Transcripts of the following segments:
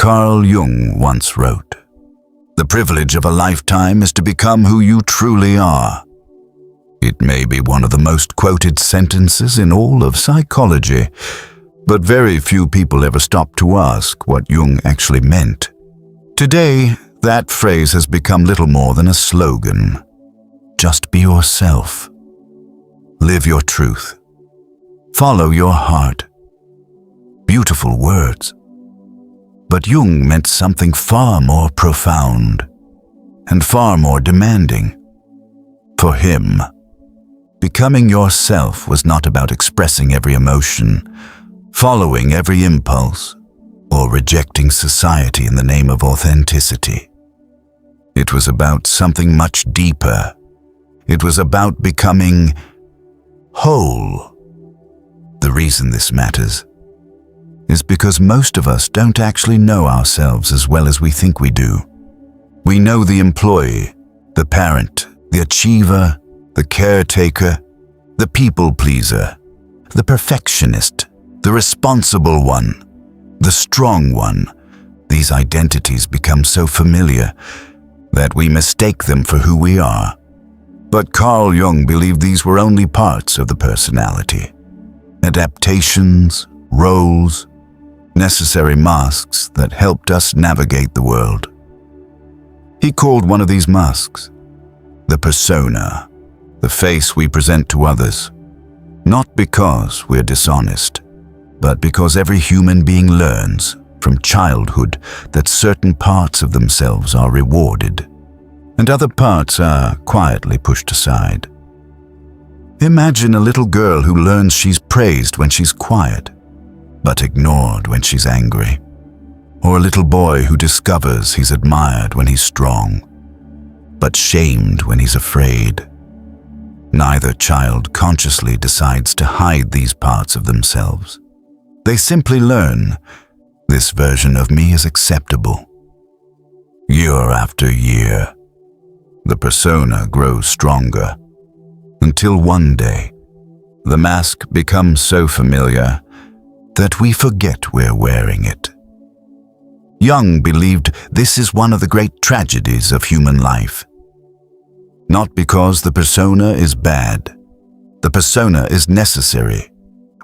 Carl Jung once wrote, "The privilege of a lifetime is to become who you truly are." It may be one of the most quoted sentences in all of psychology, but very few people ever stop to ask what Jung actually meant. Today, that phrase has become little more than a slogan. Just be yourself. Live your truth. Follow your heart. Beautiful words. But Jung meant something far more profound and far more demanding. For him, becoming yourself was not about expressing every emotion, following every impulse, or rejecting society in the name of authenticity. It was about something much deeper. It was about becoming whole. The reason this matters is because most of us don't actually know ourselves as well as we think we do. We know the employee, the parent, the achiever, the caretaker, the people pleaser, the perfectionist, the responsible one, the strong one. These identities become so familiar that we mistake them for who we are. But Carl Jung believed these were only parts of the personality. Adaptations, roles, necessary masks that helped us navigate the world. He called one of these masks the persona, the face we present to others, not because we're dishonest, but because every human being learns from childhood that certain parts of themselves are rewarded and other parts are quietly pushed aside. Imagine a little girl who learns she's praised when she's quiet, but ignored when she's angry. Or a little boy who discovers he's admired when he's strong, but shamed when he's afraid. Neither child consciously decides to hide these parts of themselves. They simply learn, this version of me is acceptable. Year after year, the persona grows stronger, until one day, the mask becomes so familiar that we forget we're wearing it. Jung believed this is one of the great tragedies of human life. Not because the persona is bad. The persona is necessary.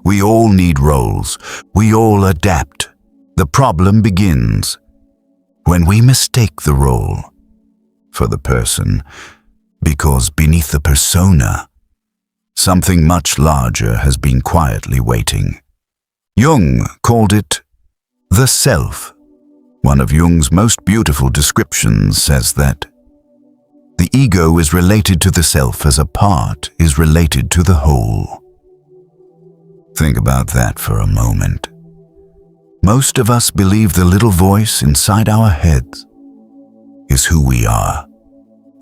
We all need roles. We all adapt. The problem begins when we mistake the role for the person, because beneath the persona, something much larger has been quietly waiting. Jung called it the self. One of Jung's most beautiful descriptions says that the ego is related to the self as a part is related to the whole. Think about that for a moment. Most of us believe the little voice inside our heads is who we are.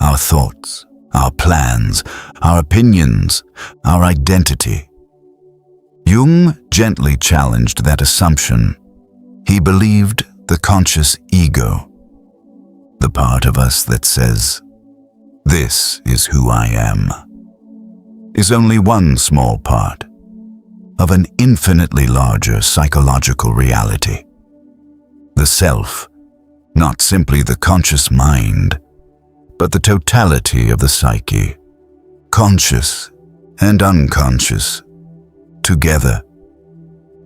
Our thoughts, our plans, our opinions, our identity. Jung gently challenged that assumption. He believed the conscious ego, the part of us that says, "This is who I am," is only one small part of an infinitely larger psychological reality. The self, not simply the conscious mind, but the totality of the psyche, conscious and unconscious, together.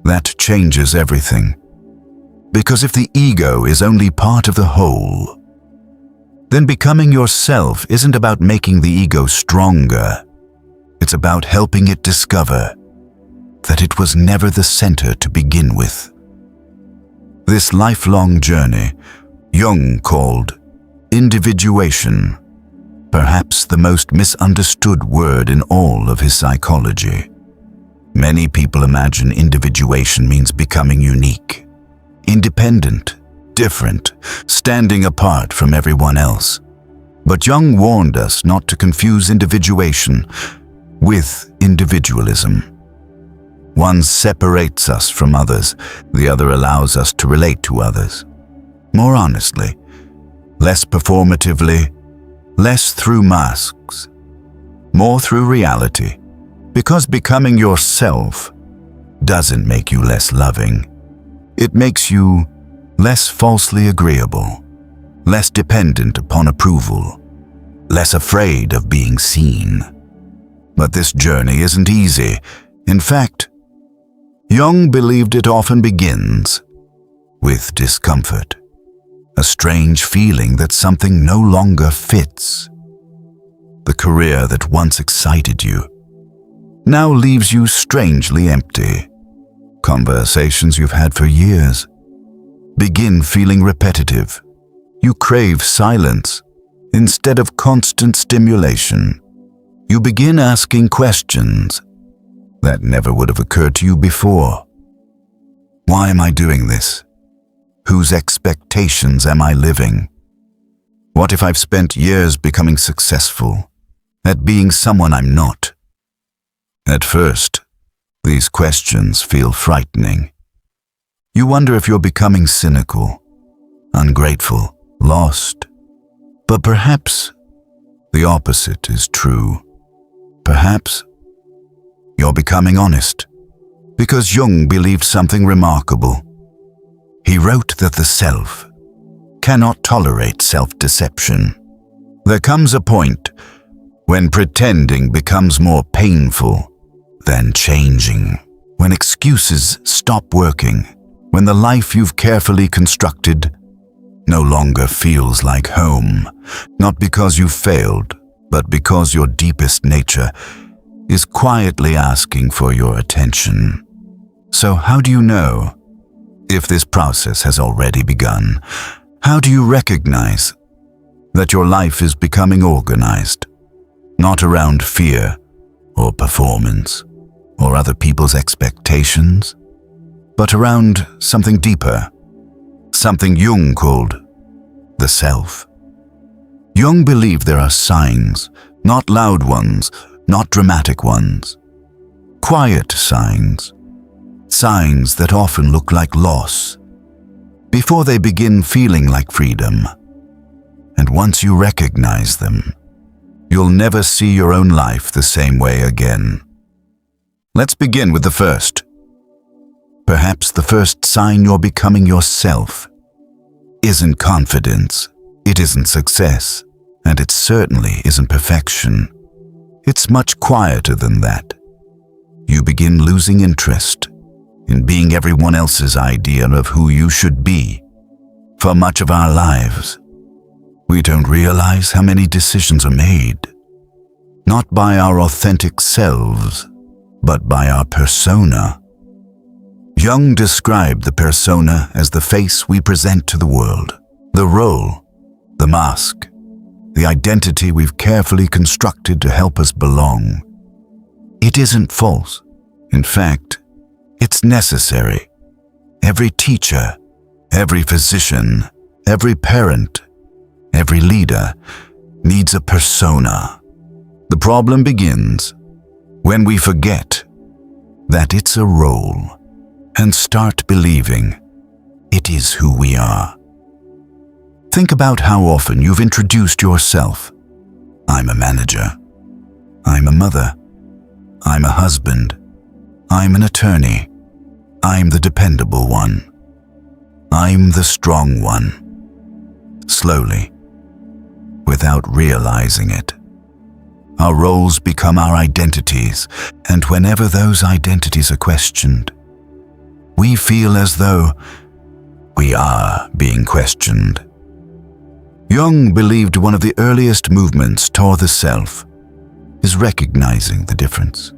That changes everything. Because if the ego is only part of the whole, then becoming yourself isn't about making the ego stronger. It's about helping it discover that it was never the center to begin with. This lifelong journey, Jung called individuation, perhaps the most misunderstood word in all of his psychology. Many people imagine individuation means becoming unique, independent, different, standing apart from everyone else. But Jung warned us not to confuse individuation with individualism. One separates us from others, the other allows us to relate to others. More honestly, less performatively, less through masks, more through reality. Because becoming yourself doesn't make you less loving. It makes you less falsely agreeable, less dependent upon approval, less afraid of being seen. But this journey isn't easy. In fact, Jung believed it often begins with discomfort, a strange feeling that something no longer fits. The career that once excited you now leaves you strangely empty. Conversations you've had for years begin feeling repetitive. You crave silence instead of constant stimulation. You begin asking questions that never would have occurred to you before. Why am I doing this? Whose expectations am I living? What if I've spent years becoming successful at being someone I'm not? At first, these questions feel frightening. You wonder if you're becoming cynical, ungrateful, lost. But perhaps the opposite is true. Perhaps you're becoming honest, because Jung believed something remarkable. He wrote that the self cannot tolerate self-deception. There comes a point when pretending becomes more painful than changing, when excuses stop working, when the life you've carefully constructed no longer feels like home, not because you've failed, but because your deepest nature is quietly asking for your attention. So how do you know if this process has already begun? How do you recognize that your life is becoming organized, not around fear or performance or other people's expectations, but around something deeper, something Jung called the self? Jung believed there are signs, not loud ones, not dramatic ones, quiet signs, signs that often look like loss before they begin feeling like freedom. And once you recognize them, you'll never see your own life the same way again. Let's begin with the first. Perhaps the first sign you're becoming yourself isn't confidence, it isn't success, and it certainly isn't perfection. It's much quieter than that. You begin losing interest in being everyone else's idea of who you should be. For much of our lives, we don't realize how many decisions are made, not by our authentic selves, but by our persona. Jung described the persona as the face we present to the world, the role, the mask, the identity we've carefully constructed to help us belong. It isn't false. In fact, it's necessary. Every teacher, every physician, every parent, every leader needs a persona. The problem begins when we forget that it's a role and start believing it is who we are. Think about how often you've introduced yourself. I'm a manager. I'm a mother. I'm a husband. I'm an attorney. I'm the dependable one. I'm the strong one. Slowly, without realizing it, our roles become our identities, and whenever those identities are questioned, we feel as though we are being questioned. Jung believed one of the earliest movements toward the self is recognizing the difference.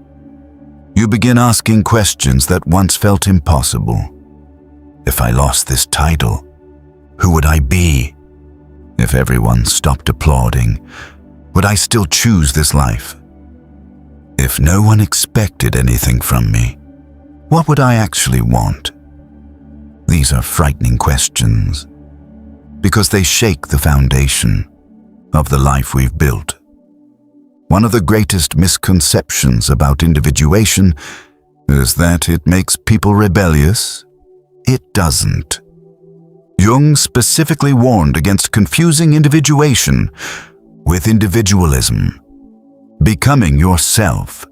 You begin asking questions that once felt impossible. If I lost this title, who would I be? If everyone stopped applauding, would I still choose this life? If no one expected anything from me, what would I actually want? These are frightening questions, because they shake the foundation of the life we've built. One of the greatest misconceptions about individuation is that it makes people rebellious. It doesn't. Jung specifically warned against confusing individuation with individualism. Becoming yourself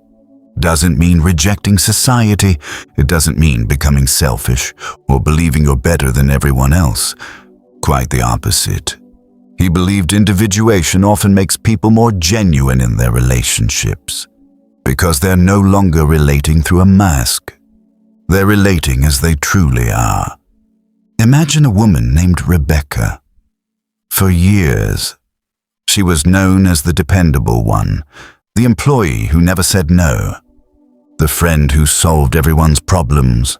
doesn't mean rejecting society. It doesn't mean becoming selfish or believing you're better than everyone else. Quite the opposite. He believed individuation often makes people more genuine in their relationships, because they're no longer relating through a mask. They're relating as they truly are. Imagine a woman named Rebecca. For years, she was known as the dependable one, the employee who never said no, the friend who solved everyone's problems,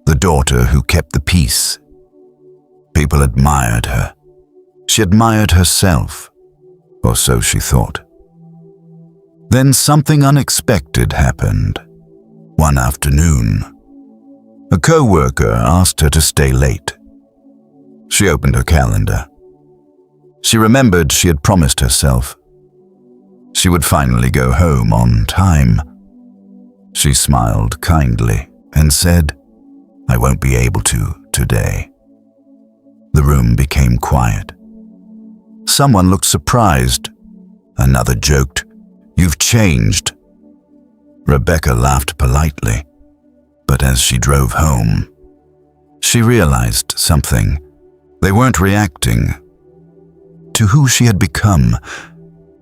the daughter who kept the peace. People admired her. She admired herself, or so she thought. Then something unexpected happened. One afternoon, a co-worker asked her to stay late. She opened her calendar. She remembered she had promised herself she would finally go home on time. She smiled kindly and said, "I won't be able to today." The room became quiet. Someone looked surprised. Another joked, "You've changed." Rebecca laughed politely, but as she drove home, she realized something. They weren't reacting to who she had become.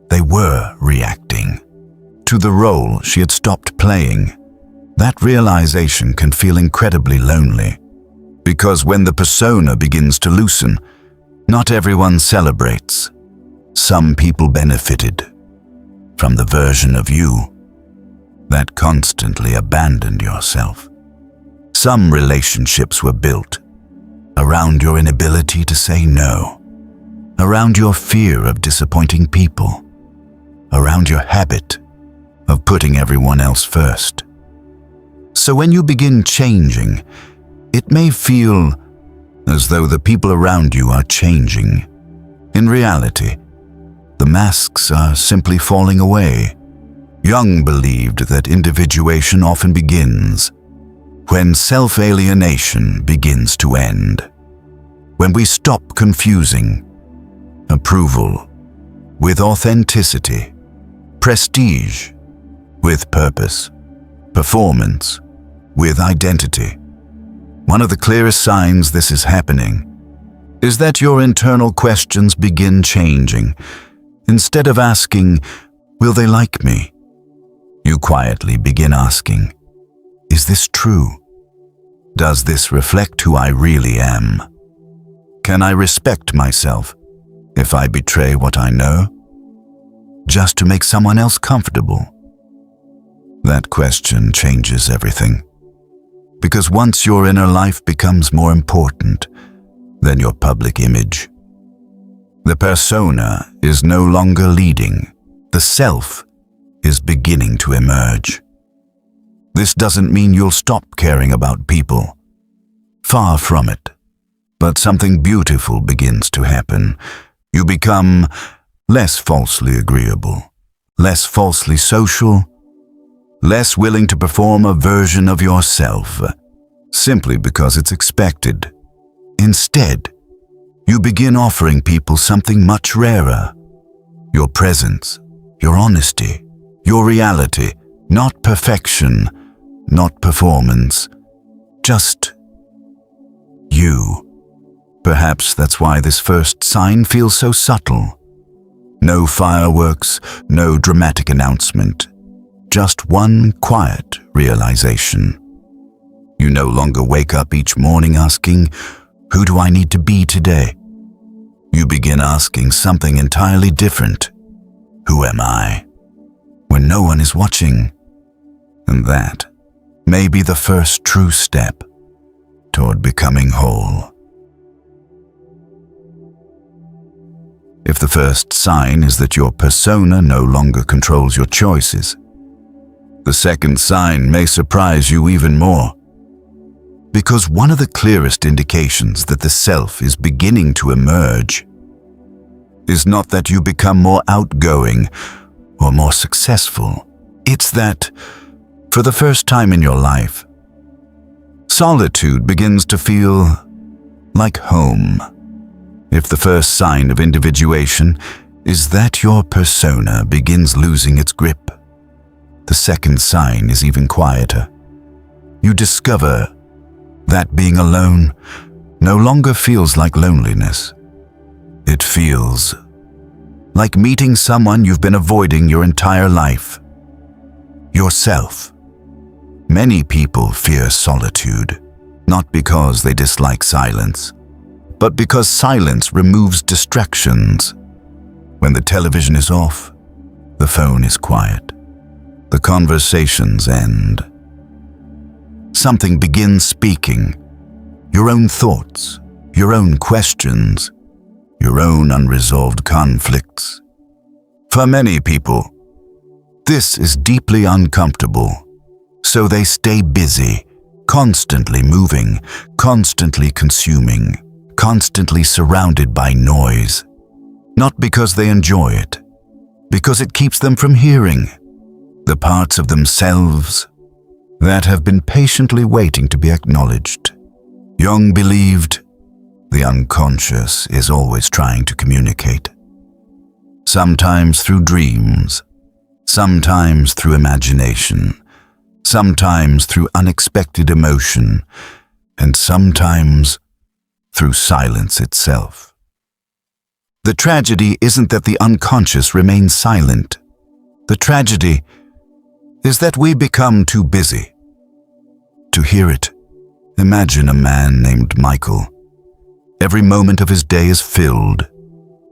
They were reacting to the role she had stopped playing. That realization can feel incredibly lonely, because when the persona begins to loosen, not everyone celebrates. Some people benefited from the version of you that constantly abandoned yourself. Some relationships were built around your inability to say no, around your fear of disappointing people, around your habit of putting everyone else first. So when you begin changing, it may feel as though the people around you are changing. In reality, the masks are simply falling away. Jung believed that individuation often begins when self-alienation begins to end. When we stop confusing approval with authenticity, prestige with purpose, performance with identity. One of the clearest signs this is happening is that your internal questions begin changing. Instead of asking, "Will they like me?" you quietly begin asking, "Is this true? Does this reflect who I really am? Can I respect myself if I betray what I know, just to make someone else comfortable?" That question changes everything. Because once your inner life becomes more important than your public image, the persona is no longer leading. The self is beginning to emerge. This doesn't mean you'll stop caring about people. Far from it. But something beautiful begins to happen. You become less falsely agreeable, less falsely social, less willing to perform a version of yourself simply because it's expected. Instead, you begin offering people something much rarer: your presence, your honesty, your reality, not perfection, not performance, just you. Perhaps that's why this first sign feels so subtle. No fireworks, no dramatic announcement. Just one quiet realization. You no longer wake up each morning asking, "Who do I need to be today?" You begin asking something entirely different. Who am I? When no one is watching. And that may be the first true step toward becoming whole. If the first sign is that your persona no longer controls your choices, the second sign may surprise you even more. Because one of the clearest indications that the self is beginning to emerge is not that you become more outgoing or more successful. It's that, for the first time in your life, solitude begins to feel like home. If the first sign of individuation is that your persona begins losing its grip, the second sign is even quieter. You discover that being alone no longer feels like loneliness. It feels like meeting someone you've been avoiding your entire life. Yourself. Many people fear solitude, not because they dislike silence, but because silence removes distractions. When the television is off, the phone is quiet. The conversations end. Something begins speaking. Your own thoughts, your own questions, your own unresolved conflicts. For many people, this is deeply uncomfortable, so they stay busy, constantly moving, constantly consuming, constantly surrounded by noise. Not because they enjoy it, because it keeps them from hearing the parts of themselves that have been patiently waiting to be acknowledged. Jung believed the unconscious is always trying to communicate. Sometimes through dreams, sometimes through imagination, sometimes through unexpected emotion, and sometimes through silence itself. The tragedy isn't that the unconscious remains silent. The tragedy is that we become too busy to hear it. Imagine a man named Michael. Every moment of his day is filled.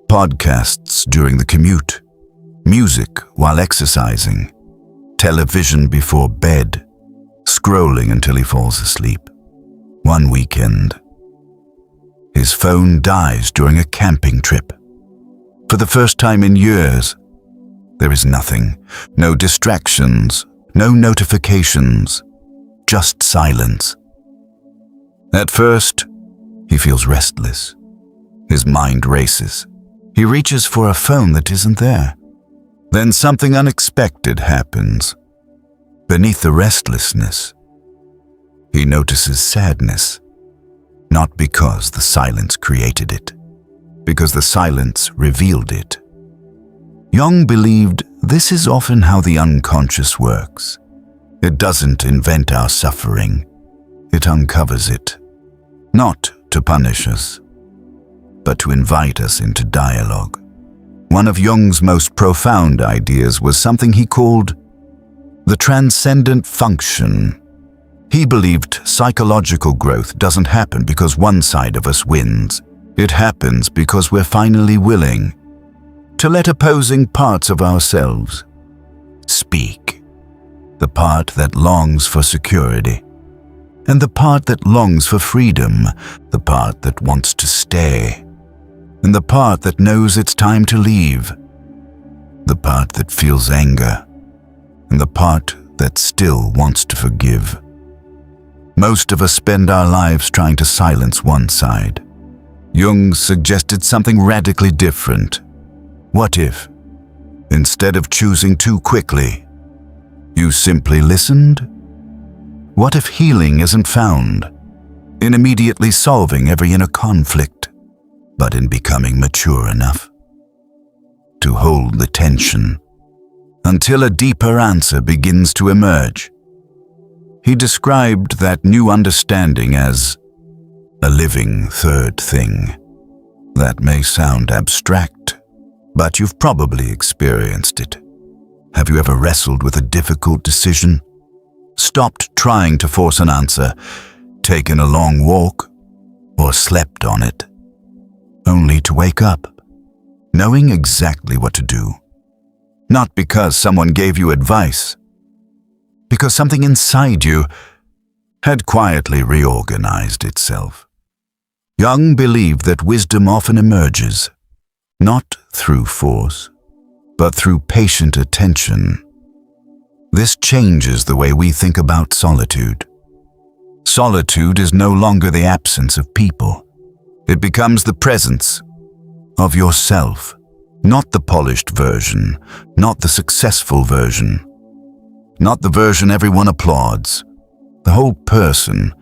Podcasts during the commute, music while exercising, television before bed, scrolling until he falls asleep. One weekend, his phone dies during a camping trip. For the first time in years, there is nothing, no distractions, no notifications, just silence. At first, he feels restless. His mind races. He reaches for a phone that isn't there. Then something unexpected happens. Beneath the restlessness, he notices sadness. Not because the silence created it, because the silence revealed it. Jung believed this is often how the unconscious works. It doesn't invent our suffering. It uncovers it. Not to punish us, but to invite us into dialogue. One of Jung's most profound ideas was something he called the transcendent function. He believed psychological growth doesn't happen because one side of us wins. It happens because we're finally willing to let opposing parts of ourselves speak. The part that longs for security, and the part that longs for freedom, the part that wants to stay, and the part that knows it's time to leave, the part that feels anger, and the part that still wants to forgive. Most of us spend our lives trying to silence one side. Jung suggested something radically different. What if, instead of choosing too quickly, you simply listened? What if healing isn't found in immediately solving every inner conflict, but in becoming mature enough to hold the tension until a deeper answer begins to emerge? He described that new understanding as a living third thing. That may sound abstract, but you've probably experienced it. Have you ever wrestled with a difficult decision? Stopped trying to force an answer, taken a long walk, or slept on it, only to wake up, knowing exactly what to do? Not because someone gave you advice, because something inside you had quietly reorganized itself. Jung believed that wisdom often emerges, not through force, but through patient attention. This changes the way we think about solitude. Solitude is no longer the absence of people. It becomes the presence of yourself, not the polished version, not the successful version, not the version everyone applauds. The whole person,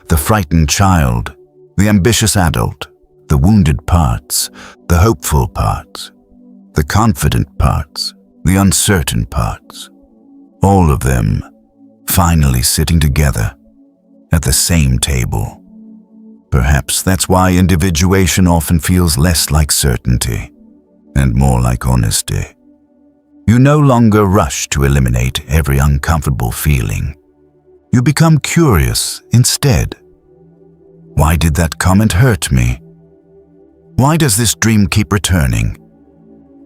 the frightened child, the ambitious adult, the wounded parts, the hopeful parts, the confident parts, the uncertain parts. all of them finally sitting together at the same table. Perhaps that's why individuation often feels less like certainty and more like honesty. You no longer rush to eliminate every uncomfortable feeling. You become curious instead. Why did that comment hurt me? Why does this dream keep returning?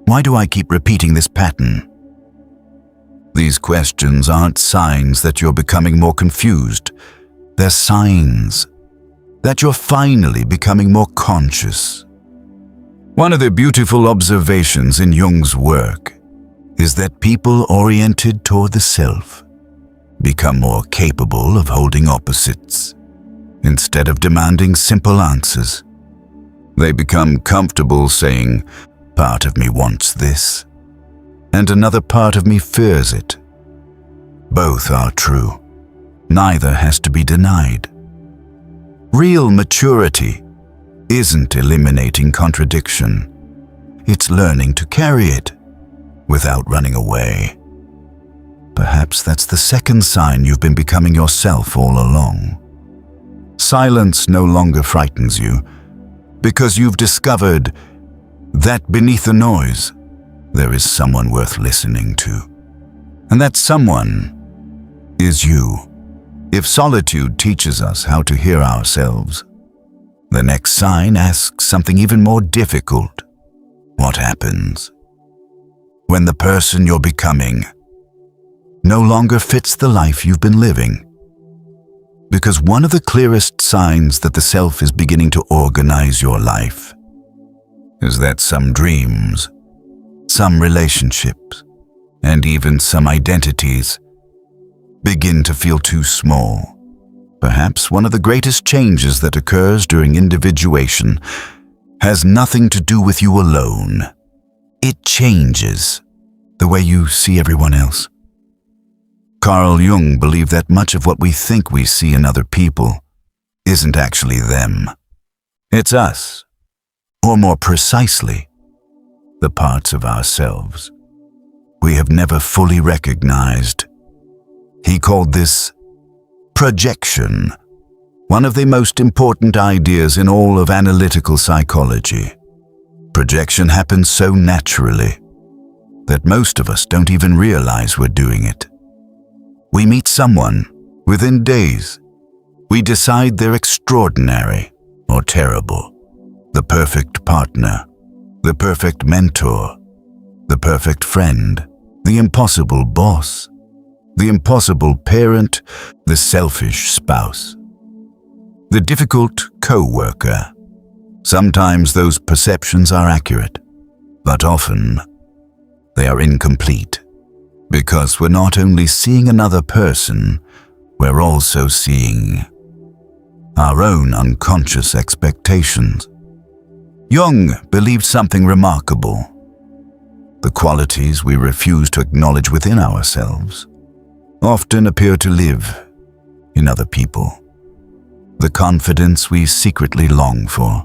Why do I keep repeating this pattern? These questions aren't signs that you're becoming more confused. They're signs that you're finally becoming more conscious. One of the beautiful observations in Jung's work is that people oriented toward the self become more capable of holding opposites. Instead of demanding simple answers, they become comfortable saying, "Part of me wants this, and another part of me fears it." Both are true. Neither has to be denied. Real maturity isn't eliminating contradiction. It's learning to carry it without running away. Perhaps that's the second sign you've been becoming yourself all along. Silence no longer frightens you because you've discovered that beneath the noise, there is someone worth listening to. And that someone is you. If solitude teaches us how to hear ourselves, the next sign asks something even more difficult. What happens when the person you're becoming no longer fits the life you've been living? Because one of the clearest signs that the self is beginning to organize your life is that some dreams, some relationships, and even some identities begin to feel too small. Perhaps one of the greatest changes that occurs during individuation has nothing to do with you alone. It changes the way you see everyone else. Carl Jung believed that much of what we think we see in other people isn't actually them. It's us, or more precisely, the parts of ourselves we have never fully recognized. He called this projection, one of the most important ideas in all of analytical psychology. Projection happens so naturally that most of us don't even realize we're doing it. We meet someone, within days, we decide they're extraordinary or terrible, the perfect partner, the perfect mentor, the perfect friend, the impossible boss, the impossible parent, the selfish spouse, the difficult co-worker. Sometimes those perceptions are accurate, but often they are incomplete, because we're not only seeing another person, we're also seeing our own unconscious expectations. Jung believed something remarkable. The qualities we refuse to acknowledge within ourselves often appear to live in other people. The confidence we secretly long for,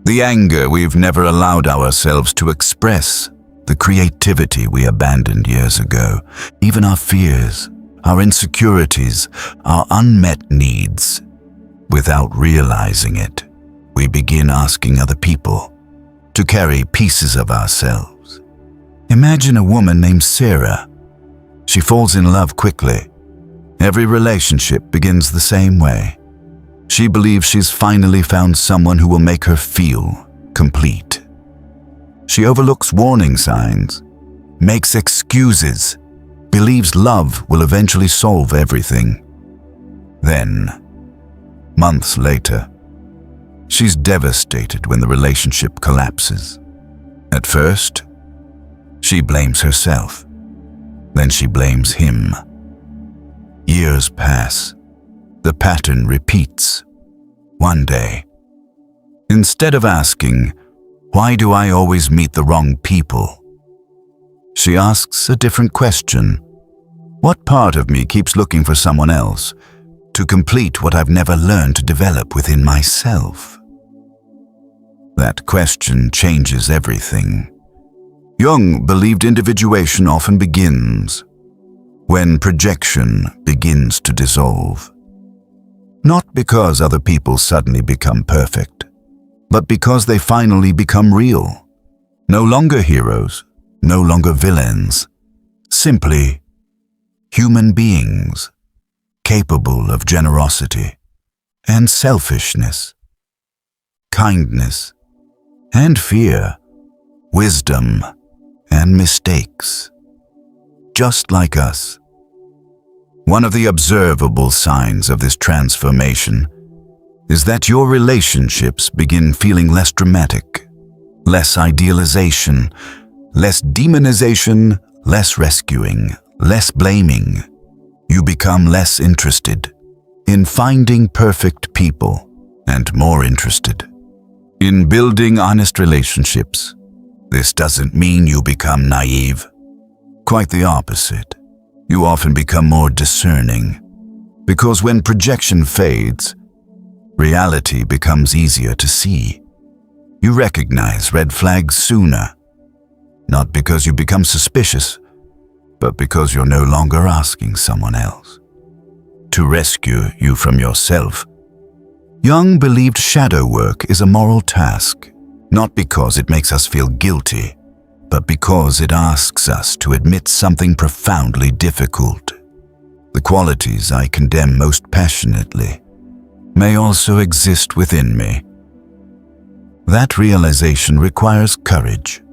the anger we've never allowed ourselves to express, the creativity we abandoned years ago, even our fears, our insecurities, our unmet needs. Without realizing it, we begin asking other people to carry pieces of ourselves. Imagine a woman named Sarah. She falls in love quickly. Every relationship begins the same way. She believes she's finally found someone who will make her feel complete. She overlooks warning signs, makes excuses, believes love will eventually solve everything. Then, months later, she's devastated when the relationship collapses. At first, she blames herself. Then she blames him. Years pass. The pattern repeats. One day, instead of asking, "Why do I always meet the wrong people?" she asks a different question. What part of me keeps looking for someone else to complete what I've never learned to develop within myself? That question changes everything. Jung believed individuation often begins when projection begins to dissolve. Not because other people suddenly become perfect, but because they finally become real. No longer heroes, no longer villains, simply human beings, capable of generosity and selfishness, kindness and fear, wisdom and mistakes, just like us. One of the observable signs of this transformation is that your relationships begin feeling less dramatic, less idealization, less demonization, less rescuing, less blaming. You become less interested in finding perfect people and more interested in building honest relationships. This doesn't mean you become naive. Quite the opposite. You often become more discerning, because when projection fades, reality becomes easier to see. You recognize red flags sooner, not because you become suspicious, but because you're no longer asking someone else to rescue you from yourself. Jung believed shadow work is a moral task, not because it makes us feel guilty, but because it asks us to admit something profoundly difficult. The qualities I condemn most passionately may also exist within me. That realization requires courage,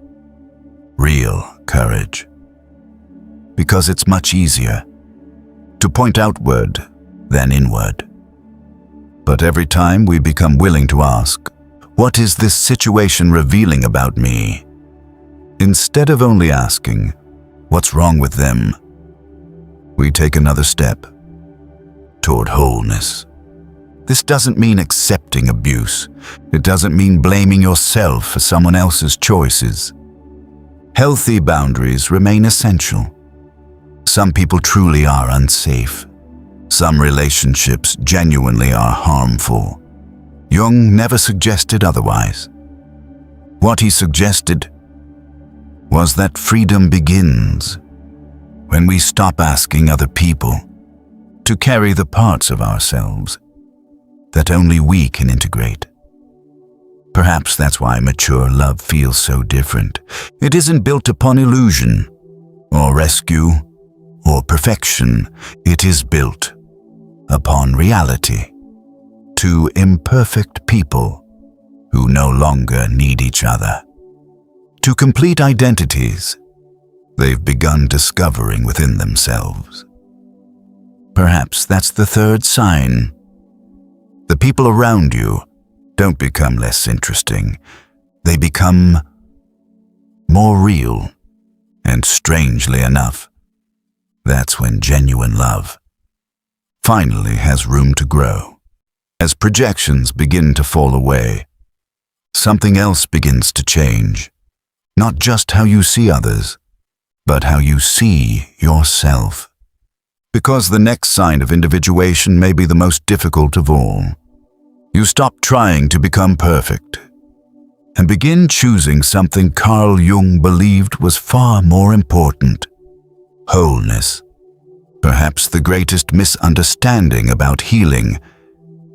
real courage, because it's much easier to point outward than inward. But every time we become willing to ask, what is this situation revealing about me? Instead of only asking, what's wrong with them? We take another step toward wholeness. This doesn't mean accepting abuse. It doesn't mean blaming yourself for someone else's choices. Healthy boundaries remain essential. Some people truly are unsafe. Some relationships genuinely are harmful. Jung never suggested otherwise. What he suggested was that freedom begins when we stop asking other people to carry the parts of ourselves that only we can integrate. Perhaps that's why mature love feels so different. It isn't built upon illusion, or rescue, or perfection. It is built upon reality. Two imperfect people who no longer need each other. To complete identities they've begun discovering within themselves. Perhaps that's the third sign. The people around you don't become less interesting. They become more real. And strangely enough, that's when genuine love finally has room to grow. As projections begin to fall away, something else begins to change. Not just how you see others, but how you see yourself. Because the next sign of individuation may be the most difficult of all. You stop trying to become perfect and begin choosing something Carl Jung believed was far more important: wholeness. Perhaps the greatest misunderstanding about healing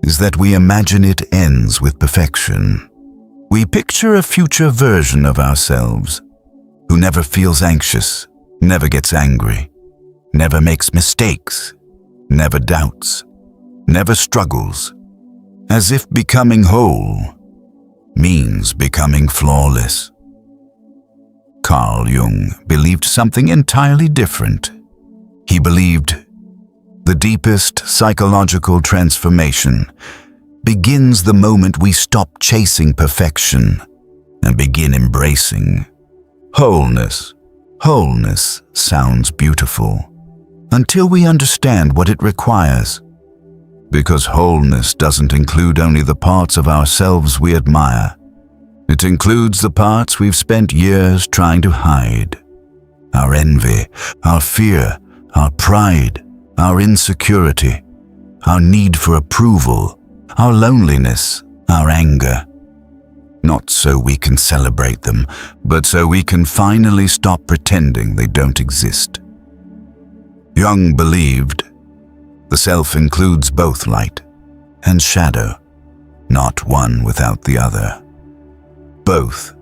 is that we imagine it ends with perfection. We picture a future version of ourselves who never feels anxious, never gets angry, never makes mistakes, never doubts, never struggles, as if becoming whole means becoming flawless. Carl Jung believed something entirely different. He believed the deepest psychological transformation begins the moment we stop chasing perfection and begin embracing wholeness. Wholeness sounds beautiful until we understand what it requires, because wholeness doesn't include only the parts of ourselves we admire. It includes the parts we've spent years trying to hide. Our envy, our fear, our pride, our insecurity, our need for approval, our loneliness, our anger. Not so we can celebrate them, but so we can finally stop pretending they don't exist. Jung believed the self includes both light and shadow, not one without the other. Both.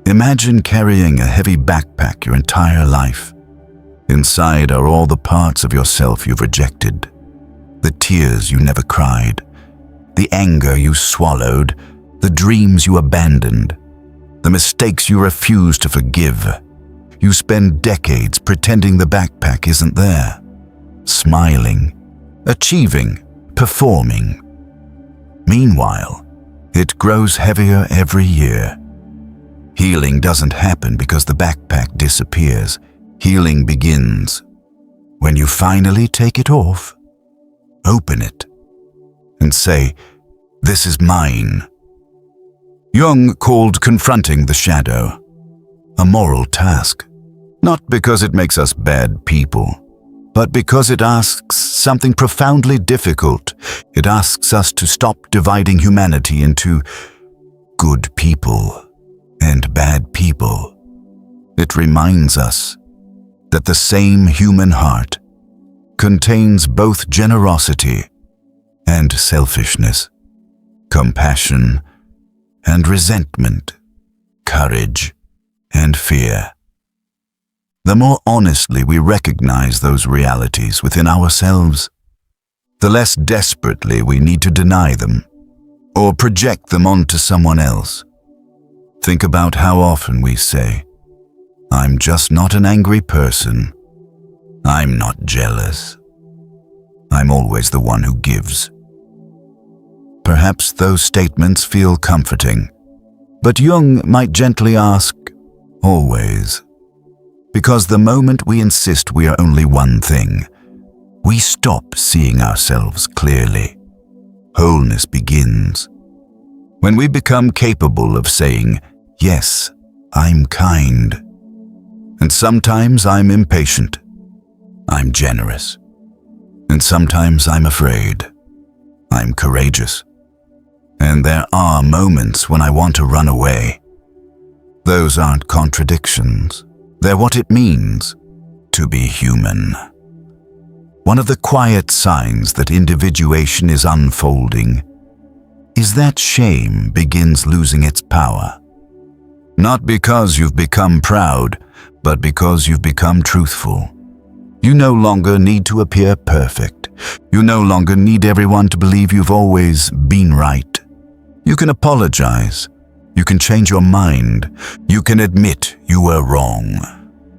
Imagine carrying a heavy backpack your entire life. Inside are all the parts of yourself you've rejected, the tears you never cried, the anger you swallowed, the dreams you abandoned, the mistakes you refuse to forgive. You spend decades pretending the backpack isn't there, smiling, achieving, performing. Meanwhile, it grows heavier every year. Healing doesn't happen because the backpack disappears. Healing begins when you finally take it off, open it, and say, "This is mine." Jung called confronting the shadow a moral task, not because it makes us bad people, but because it asks something profoundly difficult. It asks us to stop dividing humanity into good people and bad people. It reminds us that the same human heart contains both generosity and selfishness, compassion and resentment, courage and fear. The more honestly we recognize those realities within ourselves, the less desperately we need to deny them or project them onto someone else. Think about how often we say, "I'm just not an angry person. I'm not jealous. I'm always the one who gives." Perhaps those statements feel comforting, but Jung might gently ask, always? Because the moment we insist we are only one thing, we stop seeing ourselves clearly. Wholeness begins when we become capable of saying, "Yes, I'm kind. And sometimes I'm impatient. I'm generous. And sometimes I'm afraid. I'm courageous. And there are moments when I want to run away." Those aren't contradictions. They're what it means to be human. One of the quiet signs that individuation is unfolding is that shame begins losing its power. Not because you've become proud, but because you've become truthful. You no longer need to appear perfect. You no longer need everyone to believe you've always been right. You can apologize. You can change your mind. You can admit you were wrong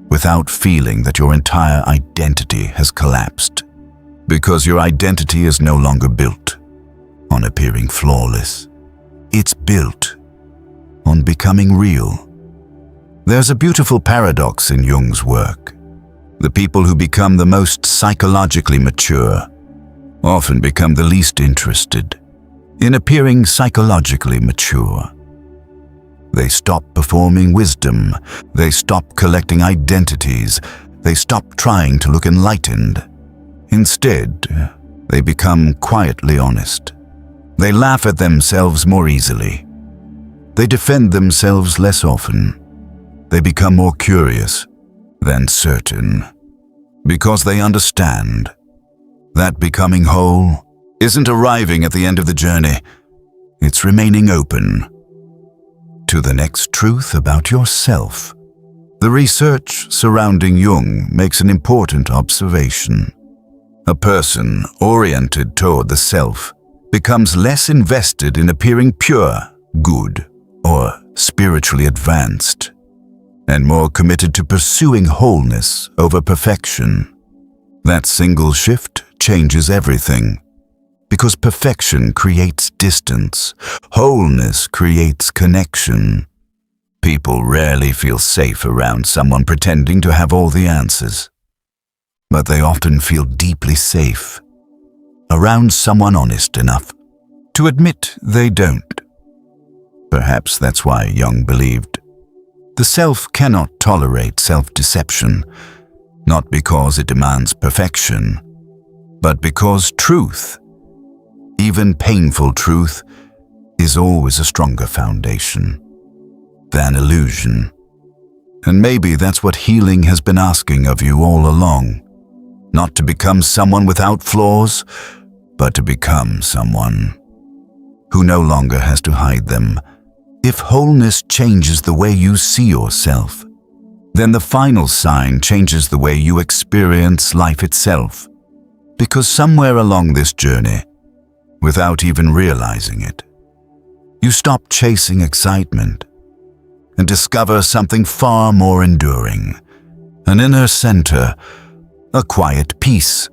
without feeling that your entire identity has collapsed. Because your identity is no longer built on appearing flawless. It's built on becoming real. There's a beautiful paradox in Jung's work. The people who become the most psychologically mature often become the least interested in appearing psychologically mature. They stop performing wisdom. They stop collecting identities. They stop trying to look enlightened. Instead, they become quietly honest. They laugh at themselves more easily. They defend themselves less often. They become more curious than certain, because they understand that becoming whole isn't arriving at the end of the journey. It's remaining open to the next truth about yourself. The research surrounding Jung makes an important observation. A person oriented toward the self becomes less invested in appearing pure, good, or spiritually advanced, and more committed to pursuing wholeness over perfection. That single shift changes everything, because perfection creates distance, wholeness creates connection. People rarely feel safe around someone pretending to have all the answers, but they often feel deeply safe around someone honest enough to admit they don't. Perhaps that's why Jung believed the self cannot tolerate self-deception, not because it demands perfection, but because truth, even painful truth, is always a stronger foundation than illusion. And maybe that's what healing has been asking of you all along. not to become someone without flaws, but to become someone who no longer has to hide them. If wholeness changes the way you see yourself, then the final sign changes the way you experience life itself. Because somewhere along this journey, without even realizing it, you stop chasing excitement and discover something far more enduring, an inner center, a quiet peace,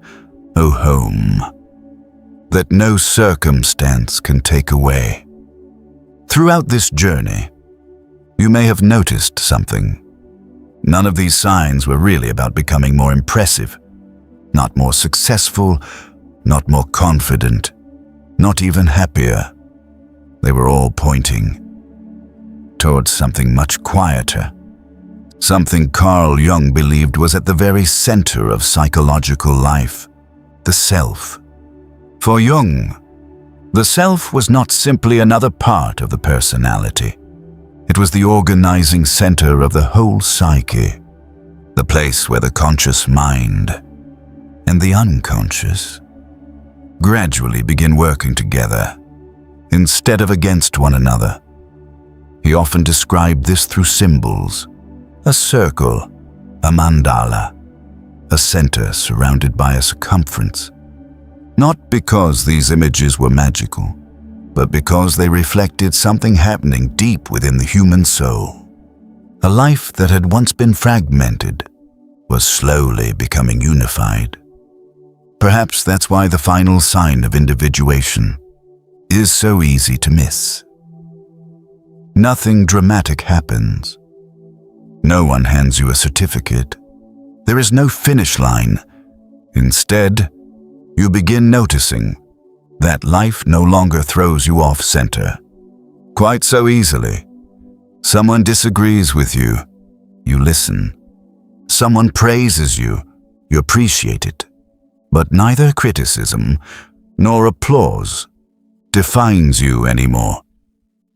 a home that no circumstance can take away. Throughout this journey, you may have noticed something. None of these signs were really about becoming more impressive, not more successful, not more confident, not even happier. They were all pointing towards something much quieter, something Carl Jung believed was at the very center of psychological life, the self. For Jung, the self was not simply another part of the personality. It was the organizing center of the whole psyche, the place where the conscious mind and the unconscious gradually begin working together instead of against one another. He often described this through symbols: a circle, a mandala, a center surrounded by a circumference. Not because these images were magical, but because they reflected something happening deep within the human soul. A life that had once been fragmented was slowly becoming unified. Perhaps that's why the final sign of individuation is so easy to miss. Nothing dramatic happens. No one hands you a certificate. There is no finish line. Instead, you begin noticing that life no longer throws you off center quite so easily. Someone disagrees with you, you listen. Someone praises you, you appreciate it. But neither criticism nor applause defines you anymore,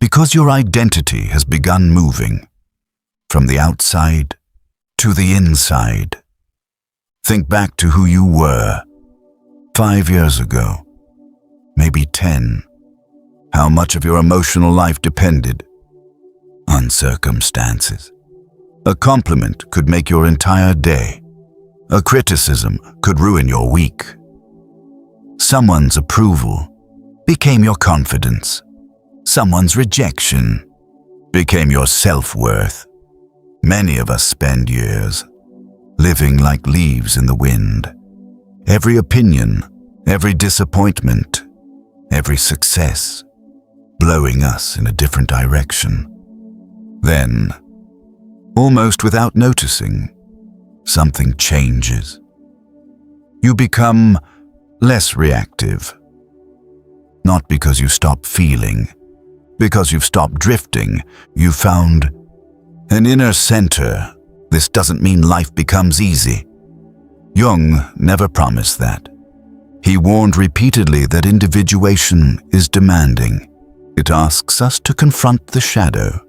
because your identity has begun moving from the outside to the inside. Think back to who you were 5 years ago, maybe 10. How much of your emotional life depended on circumstances. A compliment could make your entire day. A criticism could ruin your week. Someone's approval became your confidence. Someone's rejection became your self-worth. Many of us spend years living like leaves in the wind. Every opinion, every disappointment, every success blowing us in a different direction. Then, almost without noticing, something changes. You become less reactive. Not because you stop feeling, because you've stopped drifting. You found an inner center. This doesn't mean life becomes easy. Jung never promised that. He warned repeatedly that individuation is demanding. It asks us to confront the shadow,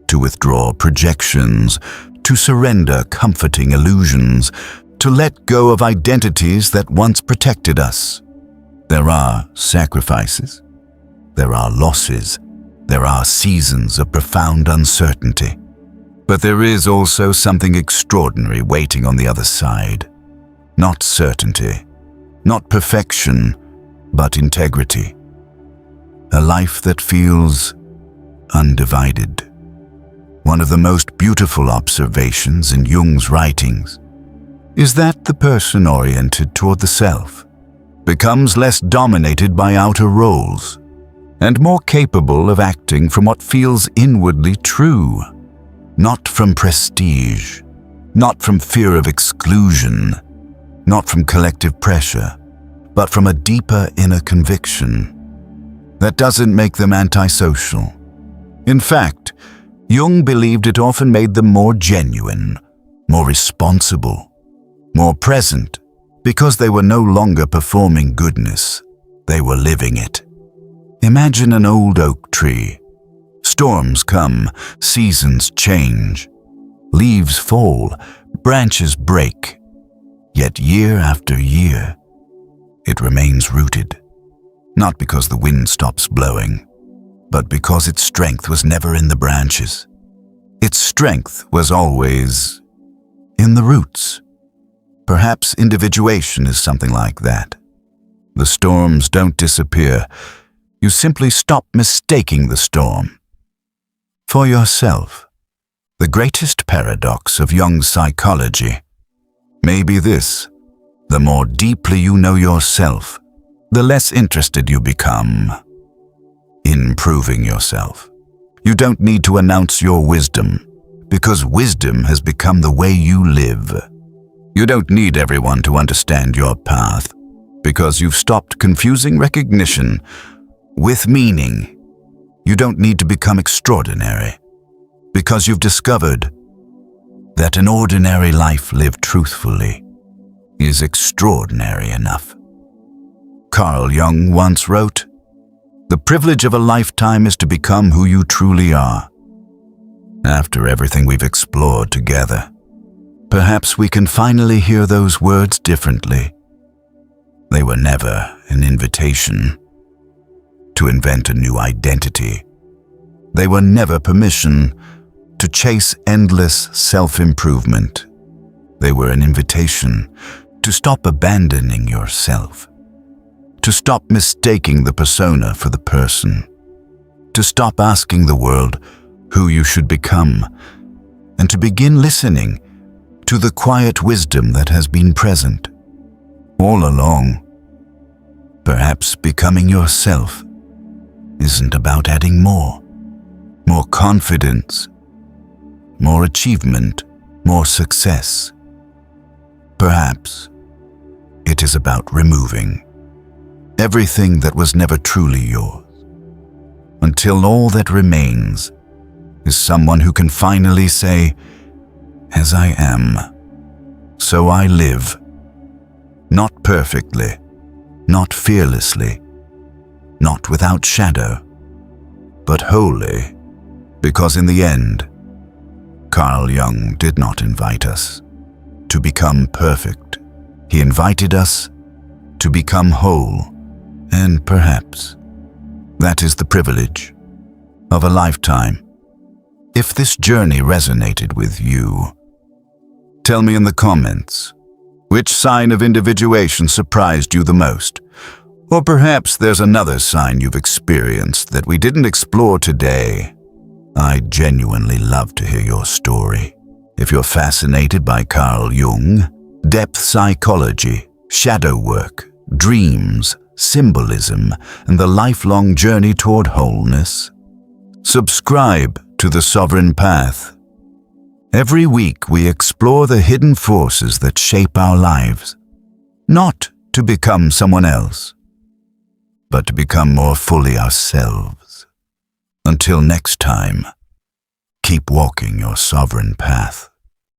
to withdraw projections, to surrender comforting illusions, to let go of identities that once protected us. There are sacrifices, there are losses, there are seasons of profound uncertainty. But there is also something extraordinary waiting on the other side. Not certainty, not perfection, but integrity. A life that feels undivided. One of the most beautiful observations in Jung's writings is that the person oriented toward the self becomes less dominated by outer roles and more capable of acting from what feels inwardly true, not from prestige, not from fear of exclusion, not from collective pressure, but from a deeper inner conviction. That doesn't make them antisocial. In fact, Jung believed it often made them more genuine, more responsible, more present, because they were no longer performing goodness, they were living it. Imagine an old oak tree. Storms come, seasons change, leaves fall, branches break. Yet year after year, it remains rooted, not because the wind stops blowing, but because its strength was never in the branches. Its strength was always in the roots. Perhaps individuation is something like that. The storms don't disappear. You simply stop mistaking the storm for yourself. The greatest paradox of Jung's psychology may be this: the more deeply you know yourself, the less interested you become in proving yourself. You don't need to announce your wisdom, because wisdom has become the way you live. You don't need everyone to understand your path, because you've stopped confusing recognition with meaning. You don't need to become extraordinary, because you've discovered that an ordinary life lived truthfully is extraordinary enough. Carl Jung once wrote, "The privilege of a lifetime is to become who you truly are." After everything we've explored together, perhaps we can finally hear those words differently. They were never an invitation to invent a new identity. They were never permission to chase endless self-improvement. They were an invitation to stop abandoning yourself, to stop mistaking the persona for the person, to stop asking the world who you should become, and to begin listening to the quiet wisdom that has been present all along. Perhaps becoming yourself isn't about adding more confidence, more achievement, more success. Perhaps it is about removing everything that was never truly yours, until all that remains is someone who can finally say, "As I am, so I live." Not perfectly, not fearlessly, not without shadow, but wholly, because in the end, Carl Jung did not invite us to become perfect. He invited us to become whole, and perhaps that is the privilege of a lifetime. If this journey resonated with you, tell me in the comments, which sign of individuation surprised you the most? Or perhaps there's another sign you've experienced that we didn't explore today. I'd genuinely love to hear your story. If you're fascinated by Carl Jung, depth psychology, shadow work, dreams, symbolism, and the lifelong journey toward wholeness, subscribe to The Sovereign Path. Every week we explore the hidden forces that shape our lives, not to become someone else, but to become more fully ourselves. Until next time, keep walking your sovereign path.